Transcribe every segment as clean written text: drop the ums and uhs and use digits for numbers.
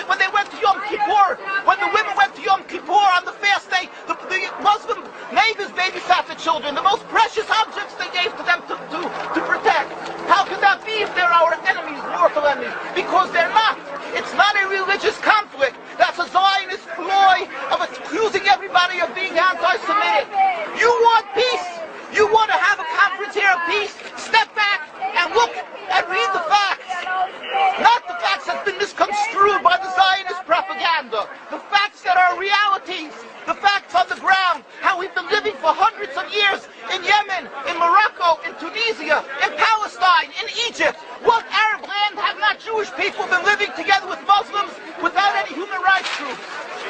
when they went to Yom Kippur, when the women went to Yom Kippur on the fast day, the Muslim neighbors babysat the children, the most precious objects they gave to them to protect. How could that be if they're our enemies, mortal enemies? Because they're not. It's not a religious conflict. That's a Zionist ploy of accusing everybody of being anti-Semitic. You want peace? You want to have a conference here of peace? Step back and look and read the facts. Not the facts that's been misconstrued by the Zionist propaganda. The facts that are realities. The facts on the ground. How we've been living for hundreds of years in Yemen, in Morocco, in Tunisia, in Palestine, in Egypt. What Arab land have not Jewish people been living together with Muslims without any human rights groups?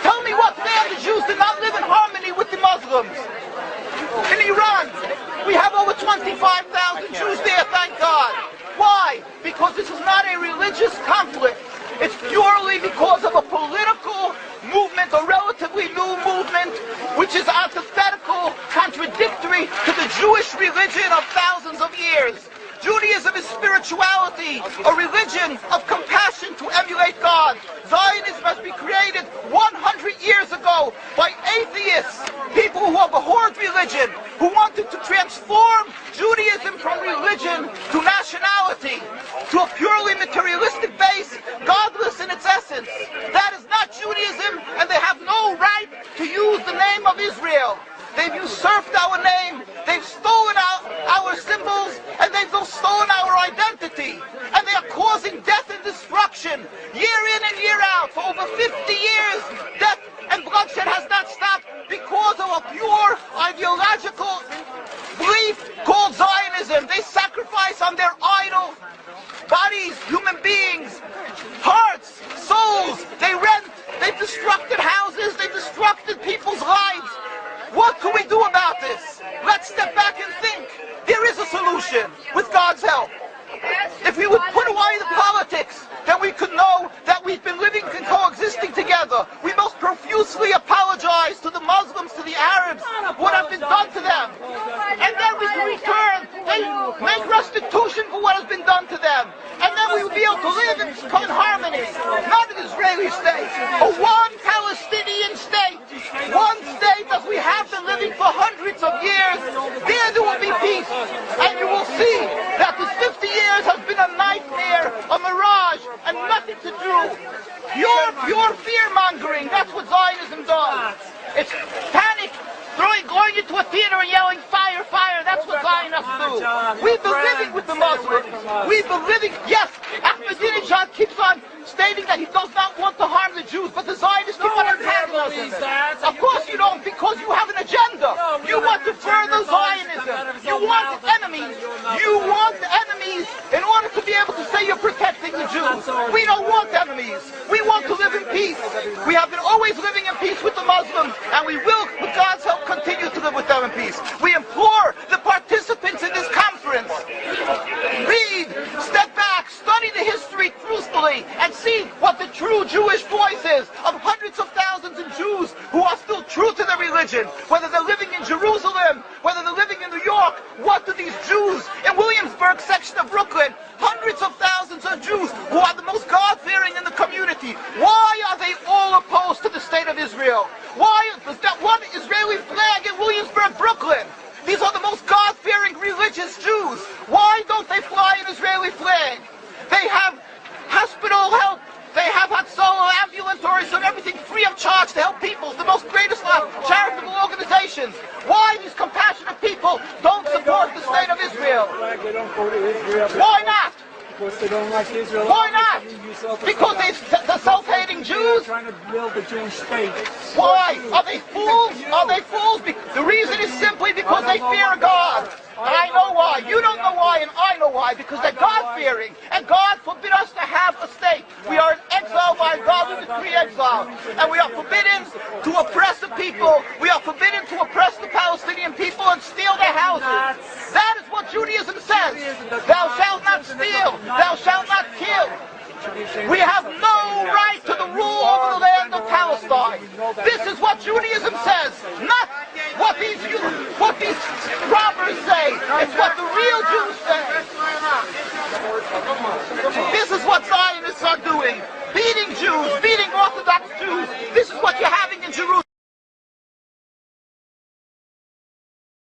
Tell me what land the Jews did not live in harmony with the Muslims. In Iran, we have over 25,000 Jews there, thank God. Why? Because this is not a religious conflict. It's purely because of a political movement, a relatively new movement, which is antithetical, contradictory to the Jewish religion of thousands of years. Judaism is spirituality, a religion of compassion to emulate God. Zionism has been created 100 years ago by atheists, people who have abhorred religion, who wanted to transform Judaism from religion to nationality, to a purely materialistic base, godless in its essence. That is not Judaism, and they have no right to use the name of Israel. They've usurped our name, they've stolen our symbols, and they've stolen our identity. And they are causing death and destruction, year in and year out. For over 50 years, death and bloodshed has not stopped because of a pure ideological belief called Zionism. They sacrifice on their idol bodies, human beings, hearts, souls. They rent, they've destructed houses, they've destructed people's lives. What can we do about this? Let's step back and think. There is a solution with God's help. If we would put away the politics, then we could know that we've been living and coexisting together. We most profusely apologize to the Muslims, to the Arabs, what has been done to them. And then we can return, they make restitution for what has been done to them. And then we will be able to live in harmony. Not an Israeli state, a one Palestinian state. One state as we have been living for hundreds of years. There will be peace. And you will see that this 50 years has been a nightmare, a mirage, and nothing to do. Pure fear-mongering. That's what Zionism does. It's panic, going into a theater and yelling, fire, fire. That's what Zionists do. We've been living with the Muslims. We've been living, yes, Ahmadinejad keeps on stating that he does not want to harm the Jews, but the Zionists keep on antagonizing them. Of course you don't, because you have an agenda. You want to further Zionism. You want enemies. You want enemies in order to be able to say you're protecting the Jews. We don't want enemies. We want to live in peace. We have been always living in peace with the Muslims, and we will, with God's help, continue to live with them in peace. We implore the participants in this conference, read, step back, study the history truthfully, and see what the true Jewish voice is of hundreds of thousands of Jews who are still true to their religion, whether they're living in Jerusalem, whether they're living in New York. What do these Jews in Williamsburg section of Brooklyn, hundreds of thousands of Jews who are the most God-fearing in the community, why are they all opposed to the state of Israel? Why is that one Israeli flag in Williamsburg, Brooklyn? These are the most God-fearing religious Jews. Why don't they fly an Israeli flag? They have hospital help. They have Hatzolah, ambulatories, and everything free of charge to help people. The most greatest charitable organizations. Why these compassionate people don't support the state of Israel? They don't go to Israel. Why not? Because they don't like Israel. Why not? Because they're self-hating Jews? They're trying to build a Jewish state. Why? Are they fools? Are they fools? The reason is simply because they fear God. And I know why. You don't know why, and I know why. Because they're God-fearing. And God forbid us to have a state. We are in exile by God who decree exile. And we are forbidden to oppress the people. We are forbidden to oppress the Palestinian people and steal their houses. That is what Judaism says. Thou shalt not steal. Thou shalt not kill. We have no right to the rule over the land of Palestine. This is what Judaism says, not what these robbers say. It's what the real Jews say. This is what Zionists are doing. Beating Jews, beating This is what you